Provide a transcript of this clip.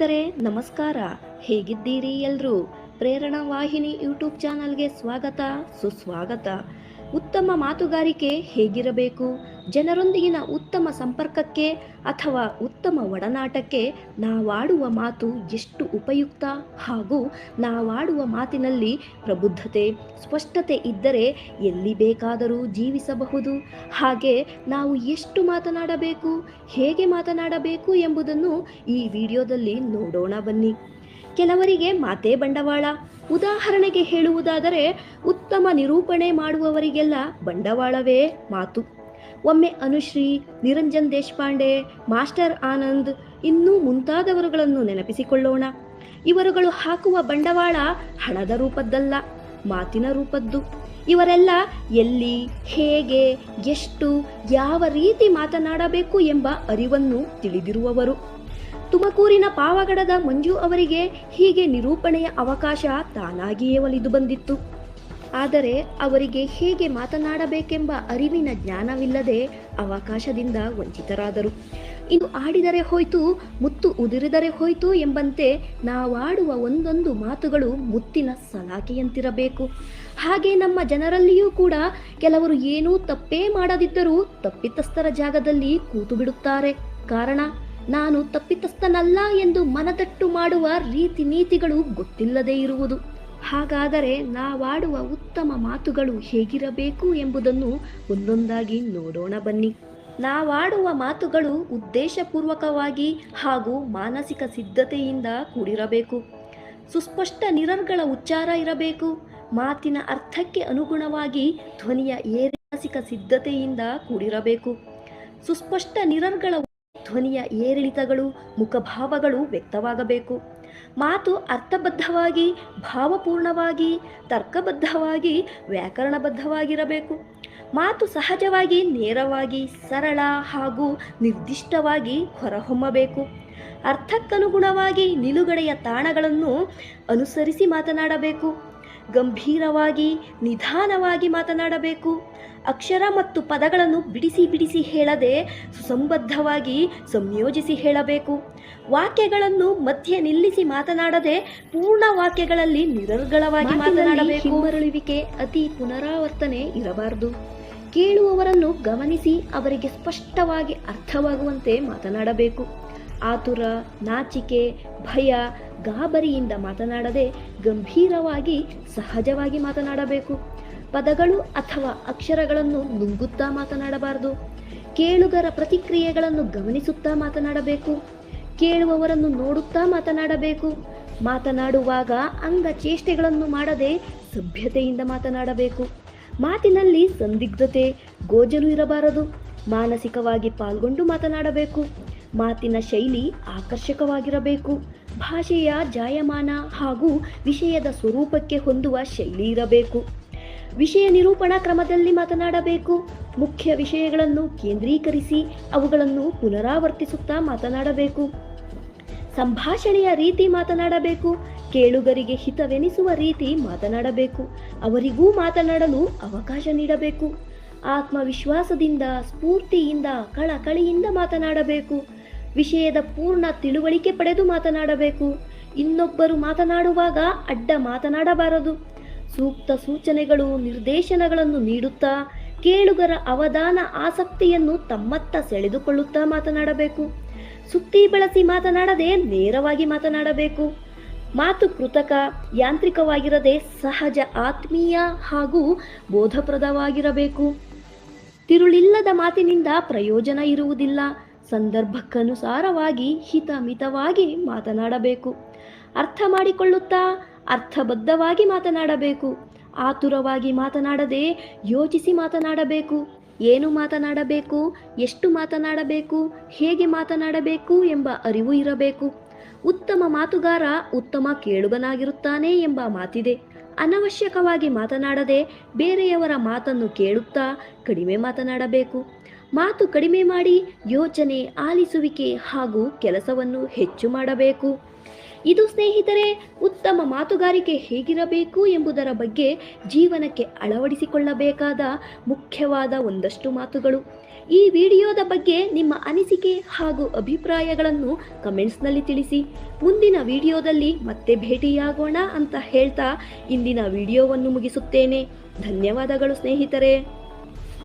ಸ್ನೇಹಿತರೆ ನಮಸ್ಕಾರ. ಹೇಗಿದ್ದೀರಿ ಎಲ್ರೂ? ಪ್ರೇರಣಾ ವಾಹಿನಿ ಯೂಟ್ಯೂಬ್ ಚಾನಲ್ಗೆ ಸ್ವಾಗತ ಸುಸ್ವಾಗತ. ಉತ್ತಮ ಮಾತುಗಾರಿಕೆ ಹೇಗಿರಬೇಕು? ಜನರೊಂದಿಗಿನ ಉತ್ತಮ ಸಂಪರ್ಕಕ್ಕೆ ಅಥವಾ ಉತ್ತಮ ಒಡನಾಟಕ್ಕೆ ನಾವಾಡುವ ಮಾತು ಎಷ್ಟು ಉಪಯುಕ್ತ ಹಾಗೂ ನಾವಾಡುವ ಮಾತಿನಲ್ಲಿ ಪ್ರಬುದ್ಧತೆ, ಸ್ಪಷ್ಟತೆ ಇದ್ದರೆ ಎಲ್ಲಿ ಬೇಕಾದರೂ ಜೀವಿಸಬಹುದು. ಹಾಗೆ ನಾವು ಎಷ್ಟು ಮಾತನಾಡಬೇಕು, ಹೇಗೆ ಮಾತನಾಡಬೇಕು ಎಂಬುದನ್ನು ಈ ವಿಡಿಯೋದಲ್ಲಿ ನೋಡೋಣ ಬನ್ನಿ. ಕೆಲವರಿಗೆ ಮಾತೇ ಬಂಡವಾಳ. ಉದಾಹರಣೆಗೆ ಹೇಳುವುದಾದರೆ, ಉತ್ತಮ ನಿರೂಪಣೆ ಮಾಡುವವರಿಗೆಲ್ಲ ಬಂಡವಾಳವೇ ಮಾತು. ಒಮ್ಮೆ ಅನುಶ್ರೀ, ನಿರಂಜನ್ ದೇಶಪಾಂಡೆ, ಮಾಸ್ಟರ್ ಆನಂದ್ ಇನ್ನೂ ಮುಂತಾದವರುಗಳನ್ನು ನೆನಪಿಸಿಕೊಳ್ಳೋಣ. ಇವರುಗಳು ಹಾಕುವ ಬಂಡವಾಳ ಹಣದ ರೂಪದ್ದಲ್ಲ, ಮಾತಿನ ರೂಪದ್ದು. ಇವರೆಲ್ಲ ಎಲ್ಲಿ, ಹೇಗೆ, ಎಷ್ಟು, ಯಾವ ರೀತಿ ಮಾತನಾಡಬೇಕು ಎಂಬ ಅರಿವನ್ನು ತಿಳಿದಿರುವವರು. ತುಮಕೂರಿನ ಪಾವಗಡದ ಮಂಜು ಅವರಿಗೆ ಹೀಗೆ ನಿರೂಪಣೆಯ ಅವಕಾಶ ತಾನಾಗಿಯೇ ಒಲಿದು ಬಂದಿತ್ತು. ಆದರೆ ಅವರಿಗೆ ಹೇಗೆ ಮಾತನಾಡಬೇಕೆಂಬ ಅರಿವಿನ ಜ್ಞಾನವಿಲ್ಲದೆ ಅವಕಾಶದಿಂದ ವಂಚಿತರಾದರು. ಇನ್ನು ಆಡಿದರೆ ಹೋಯ್ತು, ಮುತ್ತು ಉದುರಿದರೆ ಹೋಯ್ತು ಎಂಬಂತೆ ನಾವಾಡುವ ಒಂದೊಂದು ಮಾತುಗಳು ಮುತ್ತಿನ ಸಲಾಕೆಯಂತಿರಬೇಕು. ಹಾಗೆ ನಮ್ಮ ಜನರಲ್ಲಿಯೂ ಕೂಡ ಕೆಲವರು ಏನೂ ತಪ್ಪೇ ಮಾಡದಿದ್ದರೂ ತಪ್ಪಿತಸ್ಥರ ಜಾಗದಲ್ಲಿ ಕೂತು ಬಿಡುತ್ತಾರೆ. ಕಾರಣ, ನಾನು ತಪ್ಪಿತಸ್ಥನಲ್ಲ ಎಂದು ಮನದಟ್ಟು ಮಾಡುವ ರೀತಿ ನೀತಿಗಳು ಗೊತ್ತಿಲ್ಲದೇ ಇರುವುದು. ಹಾಗಾದರೆ ನಾವಾಡುವ ಉತ್ತಮ ಮಾತುಗಳು ಹೇಗಿರಬೇಕು ಎಂಬುದನ್ನು ಒಂದೊಂದಾಗಿ ನೋಡೋಣ ಬನ್ನಿ. ನಾವಾಡುವ ಮಾತುಗಳು ಉದ್ದೇಶಪೂರ್ವಕವಾಗಿ ಹಾಗೂ ಮಾನಸಿಕ ಸಿದ್ಧತೆಯಿಂದ ಕೂಡಿರಬೇಕು. ಸುಸ್ಪಷ್ಟ ನಿರರ್ಗಳ ಉಚ್ಚಾರ ಇರಬೇಕು. ಮಾತಿನ ಅರ್ಥಕ್ಕೆ ಅನುಗುಣವಾಗಿ ಧ್ವನಿಯ ಮಾನಸಿಕ ಸಿದ್ಧತೆಯಿಂದ ಕೂಡಿರಬೇಕು. ಸುಸ್ಪಷ್ಟ ನಿರರ್ಗಳ ಧ್ವನಿಯ ಏರಿಳಿತಗಳು, ಮುಖಭಾವಗಳು ವ್ಯಕ್ತವಾಗಬೇಕು. ಮಾತು ಅರ್ಥಬದ್ಧವಾಗಿ, ಭಾವಪೂರ್ಣವಾಗಿ, ತರ್ಕಬದ್ಧವಾಗಿ, ವ್ಯಾಕರಣಬದ್ಧವಾಗಿರಬೇಕು. ಮಾತು ಸಹಜವಾಗಿ, ನೇರವಾಗಿ, ಸರಳ ಹಾಗೂ ನಿರ್ದಿಷ್ಟವಾಗಿ ಹೊರಹೊಮ್ಮಬೇಕು. ಅರ್ಥಕ್ಕನುಗುಣವಾಗಿ ನಿಲುಗಡೆಯ ತಾಣಗಳನ್ನು ಅನುಸರಿಸಿ ಮಾತನಾಡಬೇಕು. ಗಂಭೀರವಾಗಿ, ನಿಧಾನವಾಗಿ ಮಾತನಾಡಬೇಕು. ಅಕ್ಷರ ಮತ್ತು ಪದಗಳನ್ನು ಬಿಡಿಸಿ ಬಿಡಿಸಿ ಹೇಳದೆ ಸುಸಂಬದ್ಧವಾಗಿ ಸಂಯೋಜಿಸಿ ಹೇಳಬೇಕು. ವಾಕ್ಯಗಳನ್ನು ಮಧ್ಯೆ ನಿಲ್ಲಿಸಿ ಮಾತನಾಡದೆ ಪೂರ್ಣ ವಾಕ್ಯಗಳಲ್ಲಿ ನಿರರ್ಗಳವಾಗಿ ಮಾತನಾಡಬೇಕು. ಹಿಮ್ಮರಳುವಿಕೆ, ಅತಿ ಪುನರಾವರ್ತನೆ ಇರಬಾರದು. ಕೇಳುವವರನ್ನು ಗಮನಿಸಿ ಅವರಿಗೆ ಸ್ಪಷ್ಟವಾಗಿ ಅರ್ಥವಾಗುವಂತೆ ಮಾತನಾಡಬೇಕು. ಆತುರ, ನಾಚಿಕೆ, ಭಯ, ಗಾಬರಿಯಿಂದ ಮಾತನಾಡದೆ ಗಂಭೀರವಾಗಿ, ಸಹಜವಾಗಿ ಮಾತನಾಡಬೇಕು. ಪದಗಳು ಅಥವಾ ಅಕ್ಷರಗಳನ್ನು ನುಂಗುತ್ತಾ ಮಾತನಾಡಬಾರದು. ಕೇಳುಗರ ಪ್ರತಿಕ್ರಿಯೆಗಳನ್ನು ಗಮನಿಸುತ್ತಾ ಮಾತನಾಡಬೇಕು. ಕೇಳುವವರನ್ನು ನೋಡುತ್ತಾ ಮಾತನಾಡಬೇಕು. ಮಾತನಾಡುವಾಗ ಅಂಗಚೇಷ್ಟೆಗಳನ್ನು ಮಾಡದೆ ಸಭ್ಯತೆಯಿಂದ ಮಾತನಾಡಬೇಕು. ಮಾತಿನಲ್ಲಿ ಸಂದಿಗ್ಧತೆ, ಗೋಜಲು ಇರಬಾರದು. ಮಾನಸಿಕವಾಗಿ ಪಾಲ್ಗೊಂಡು ಮಾತನಾಡಬೇಕು. ಮಾತಿನ ಶೈಲಿ ಆಕರ್ಷಕವಾಗಿರಬೇಕು. ಭಾಷೆಯ ಜಾಯಮಾನ ಹಾಗೂ ವಿಷಯದ ಸ್ವರೂಪಕ್ಕೆ ಹೊಂದುವ ಶೈಲಿ ಇರಬೇಕು. ವಿಷಯ ನಿರೂಪಣಾ ಕ್ರಮದಲ್ಲಿ ಮಾತನಾಡಬೇಕು. ಮುಖ್ಯ ವಿಷಯಗಳನ್ನು ಕೇಂದ್ರೀಕರಿಸಿ ಅವುಗಳನ್ನು ಪುನರಾವರ್ತಿಸುತ್ತಾ ಮಾತನಾಡಬೇಕು. ಸಂಭಾಷಣೆಯ ರೀತಿ ಮಾತನಾಡಬೇಕು. ಕೇಳುಗರಿಗೆ ಹಿತವೆನಿಸುವ ರೀತಿ ಮಾತನಾಡಬೇಕು. ಅವರಿಗೂ ಮಾತನಾಡಲು ಅವಕಾಶ ನೀಡಬೇಕು. ಆತ್ಮವಿಶ್ವಾಸದಿಂದ, ಸ್ಫೂರ್ತಿಯಿಂದ, ಕಳಕಳಿಯಿಂದ ಮಾತನಾಡಬೇಕು. ವಿಷಯದ ಪೂರ್ಣ ತಿಳುವಳಿಕೆ ಪಡೆದು ಮಾತನಾಡಬೇಕು. ಇನ್ನೊಬ್ಬರು ಮಾತನಾಡುವಾಗ ಅಡ್ಡ ಮಾತನಾಡಬಾರದು. ಸೂಕ್ತ ಸೂಚನೆಗಳು, ನಿರ್ದೇಶನಗಳನ್ನು ನೀಡುತ್ತಾ ಕೇಳುಗರ ಅವಧಾನ, ಆಸಕ್ತಿಯನ್ನು ತಮ್ಮತ್ತ ಸೆಳೆದುಕೊಳ್ಳುತ್ತಾ ಮಾತನಾಡಬೇಕು. ಸುತ್ತಿ ಬಳಸಿ ಮಾತನಾಡದೆ ನೇರವಾಗಿ ಮಾತನಾಡಬೇಕು. ಮಾತು ಕೃತಕ, ಯಾಂತ್ರಿಕವಾಗಿರದೆ ಸಹಜ, ಆತ್ಮೀಯ ಹಾಗೂ ಬೋಧಪ್ರದವಾಗಿರಬೇಕು. ತಿರುಳಿಲ್ಲದ ಮಾತಿನಿಂದ ಪ್ರಯೋಜನ ಇರುವುದಿಲ್ಲ. ಸಂದರ್ಭಕ್ಕನುಸಾರವಾಗಿ ಹಿತಮಿತವಾಗಿ ಮಾತನಾಡಬೇಕು. ಅರ್ಥ ಮಾಡಿಕೊಳ್ಳುತ್ತಾ ಅರ್ಥಬದ್ಧವಾಗಿ ಮಾತನಾಡಬೇಕು. ಆತುರವಾಗಿ ಮಾತನಾಡದೆ ಯೋಚಿಸಿ ಮಾತನಾಡಬೇಕು. ಏನು ಮಾತನಾಡಬೇಕು, ಎಷ್ಟು ಮಾತನಾಡಬೇಕು, ಹೇಗೆ ಮಾತನಾಡಬೇಕು ಎಂಬ ಅರಿವು ಇರಬೇಕು. ಉತ್ತಮ ಮಾತುಗಾರ ಉತ್ತಮ ಕೇಳುಗನಾಗಿರುತ್ತಾನೆ ಎಂಬ ಮಾತಿದೆ. ಅನವಶ್ಯಕವಾಗಿ ಮಾತನಾಡದೆ ಬೇರೆಯವರ ಮಾತನ್ನು ಕೇಳುತ್ತಾ ಕಡಿಮೆ ಮಾತನಾಡಬೇಕು. ಮಾತು ಕಡಿಮೆ ಮಾಡಿ ಯೋಚನೆ, ಆಲಿಸುವಿಕೆ ಹಾಗೂ ಕೆಲಸವನ್ನು ಹೆಚ್ಚು ಮಾಡಬೇಕು. ಇದು ಸ್ನೇಹಿತರೆ, ಉತ್ತಮ ಮಾತುಗಾರಿಕೆ ಹೇಗಿರಬೇಕು ಎಂಬುದರ ಬಗ್ಗೆ ಜೀವನಕ್ಕೆ ಅಳವಡಿಸಿಕೊಳ್ಳಬೇಕಾದ ಮುಖ್ಯವಾದ ಒಂದಷ್ಟು ಮಾತುಗಳು. ಈ ವಿಡಿಯೋದ ಬಗ್ಗೆ ನಿಮ್ಮ ಅನಿಸಿಕೆ ಹಾಗೂ ಅಭಿಪ್ರಾಯಗಳನ್ನು ಕಮೆಂಟ್ಸ್ನಲ್ಲಿ ತಿಳಿಸಿ. ಮುಂದಿನ ವಿಡಿಯೋದಲ್ಲಿ ಮತ್ತೆ ಭೇಟಿಯಾಗೋಣ ಅಂತ ಹೇಳ್ತಾ ಇಂದಿನ ವಿಡಿಯೋವನ್ನು ಮುಗಿಸುತ್ತೇನೆ. ಧನ್ಯವಾದಗಳು ಸ್ನೇಹಿತರೆ.